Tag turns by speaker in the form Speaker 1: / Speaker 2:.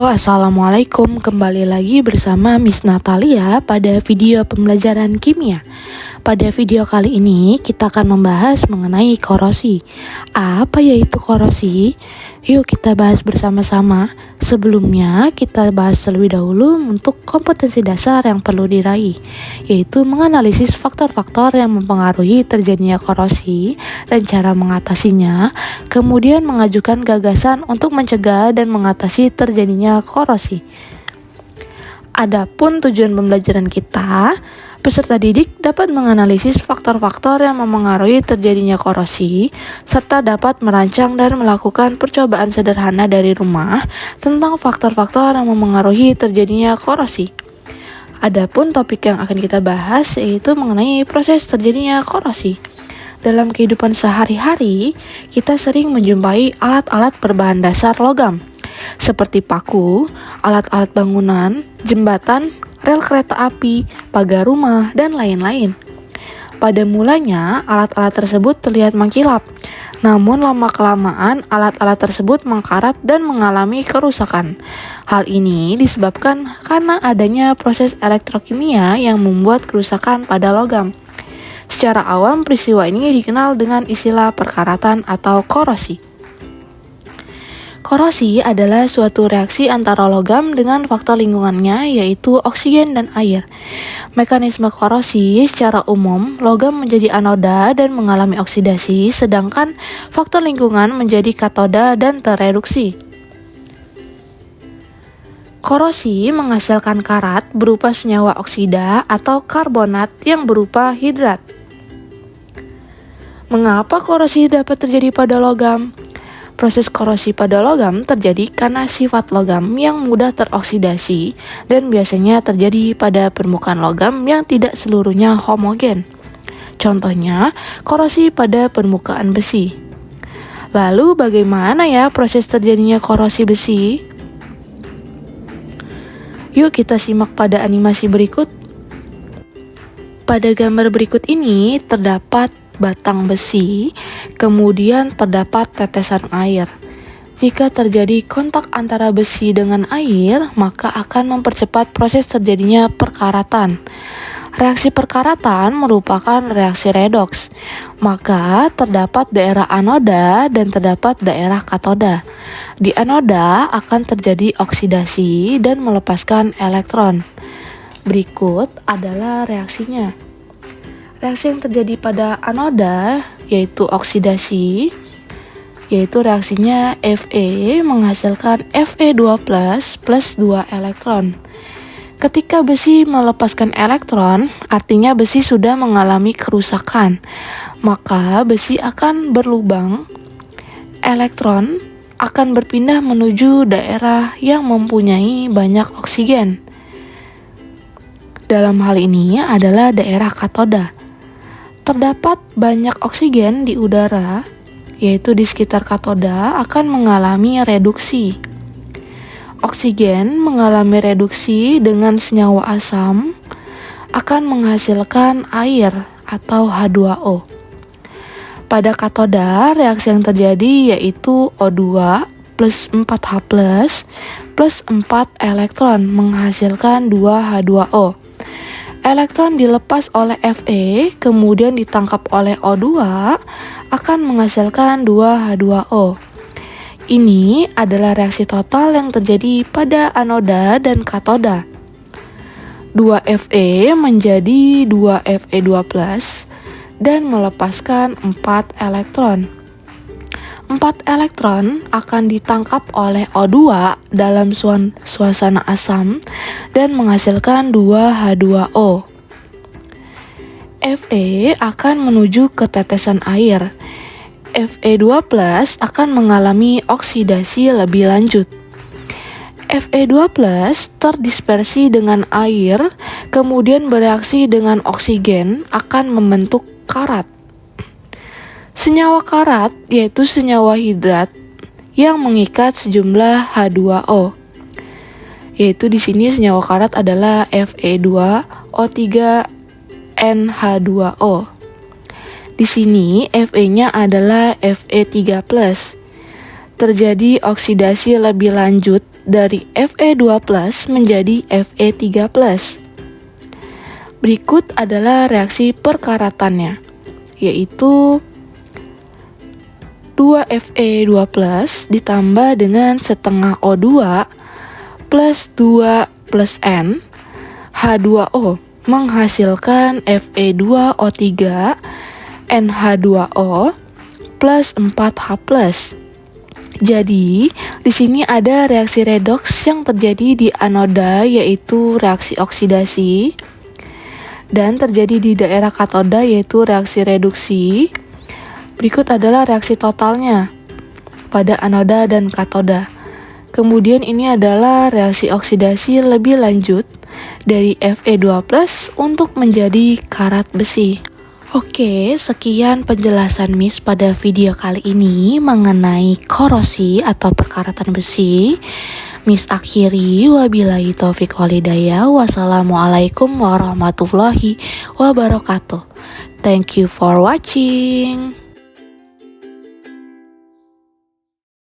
Speaker 1: Assalamualaikum, kembali lagi bersama Miss Natalia pada video pembelajaran kimia. Pada video kali ini kita akan membahas mengenai korosi. Apa yaitu korosi? Yuk kita bahas bersama-sama. Sebelumnya kita bahas terlebih dahulu untuk kompetensi dasar yang perlu diraih, yaitu menganalisis faktor-faktor yang mempengaruhi terjadinya korosi dan cara mengatasinya, kemudian mengajukan gagasan untuk mencegah dan mengatasi terjadinya korosi. Adapun tujuan pembelajaran kita, peserta didik dapat menganalisis faktor-faktor yang memengaruhi terjadinya korosi, serta dapat merancang dan melakukan percobaan sederhana dari rumah tentang faktor-faktor yang memengaruhi terjadinya korosi. Adapun topik yang akan kita bahas yaitu mengenai proses terjadinya korosi. Dalam kehidupan sehari-hari, kita sering menjumpai alat-alat berbahan dasar logam, seperti paku, alat-alat bangunan, jembatan, rel kereta api, pagar rumah, dan lain-lain. Pada mulanya, alat-alat tersebut terlihat mengkilap, namun lama-kelamaan alat-alat tersebut mengkarat dan mengalami kerusakan. Hal ini disebabkan karena adanya proses elektrokimia yang membuat kerusakan pada logam. Secara awam, peristiwa ini dikenal dengan istilah perkaratan atau korosi. Korosi adalah suatu reaksi antara logam dengan faktor lingkungannya, yaitu oksigen dan air. Mekanisme korosi secara umum, logam menjadi anoda dan mengalami oksidasi, sedangkan faktor lingkungan menjadi katoda dan tereduksi. Korosi menghasilkan karat berupa senyawa oksida atau karbonat yang berupa hidrat. Mengapa korosi dapat terjadi pada logam? Proses korosi pada logam terjadi karena sifat logam yang mudah teroksidasi dan biasanya terjadi pada permukaan logam yang tidak seluruhnya homogen. Contohnya, korosi pada permukaan besi. Lalu bagaimana ya proses terjadinya korosi besi? Yuk kita simak pada animasi berikut. Pada gambar berikut ini terdapat batang besi, kemudian terdapat tetesan air. Jika terjadi kontak antara besi dengan air, maka akan mempercepat proses terjadinya perkaratan. Reaksi perkaratan merupakan reaksi redoks, maka terdapat daerah anoda dan terdapat daerah katoda. Di anoda akan terjadi oksidasi dan melepaskan elektron. Berikut adalah reaksinya. Reaksi yang terjadi pada anoda yaitu oksidasi, yaitu reaksinya Fe menghasilkan Fe2+ plus 2 elektron. Ketika besi melepaskan elektron, artinya besi sudah mengalami kerusakan, maka besi akan berlubang, elektron akan berpindah menuju daerah yang mempunyai banyak oksigen. Dalam hal ini adalah daerah katoda. Terdapat banyak oksigen di udara, yaitu di sekitar katoda akan mengalami reduksi. Oksigen mengalami reduksi dengan senyawa asam akan menghasilkan air atau H2O. Pada katoda, reaksi yang terjadi yaitu O2 plus 4H plus 4 elektron menghasilkan 2 H2O. Elektron dilepas oleh Fe, kemudian ditangkap oleh O2, akan menghasilkan 2 H2O. Ini adalah reaksi total yang terjadi pada anoda dan katoda. 2 Fe menjadi 2 Fe2+, dan melepaskan 4 elektron. 4 elektron akan ditangkap oleh O2 dalam suasana asam dan menghasilkan 2 H2O. Fe akan menuju ke tetesan air. Fe2+ akan mengalami oksidasi lebih lanjut. Fe2+ terdispersi dengan air, kemudian bereaksi dengan oksigen akan membentuk karat. Senyawa karat yaitu senyawa hidrat yang mengikat sejumlah H2O. Yaitu di sini senyawa karat adalah Fe2O3NH2O. Di sini Fe-nya adalah Fe3+. Terjadi oksidasi lebih lanjut dari Fe2+ menjadi Fe3+. Berikut adalah reaksi perkaratannya, yaitu 2Fe2+ ditambah dengan setengah O2 plus 2 plus N H2O menghasilkan Fe2O3 NH2O plus 4H+. Jadi, di sini ada reaksi redoks yang terjadi di anoda, yaitu reaksi oksidasi, dan terjadi di daerah katoda, yaitu reaksi reduksi. Berikut adalah reaksi totalnya pada anoda dan katoda. Kemudian ini adalah reaksi oksidasi lebih lanjut dari Fe2+ untuk menjadi karat besi. Oke, sekian penjelasan Miss pada video kali ini mengenai korosi atau perkaratan besi. Miss akhiri, wabillahi taufik walhidayah. Wassalamualaikum warahmatullahi wabarakatuh. Thank you for watching.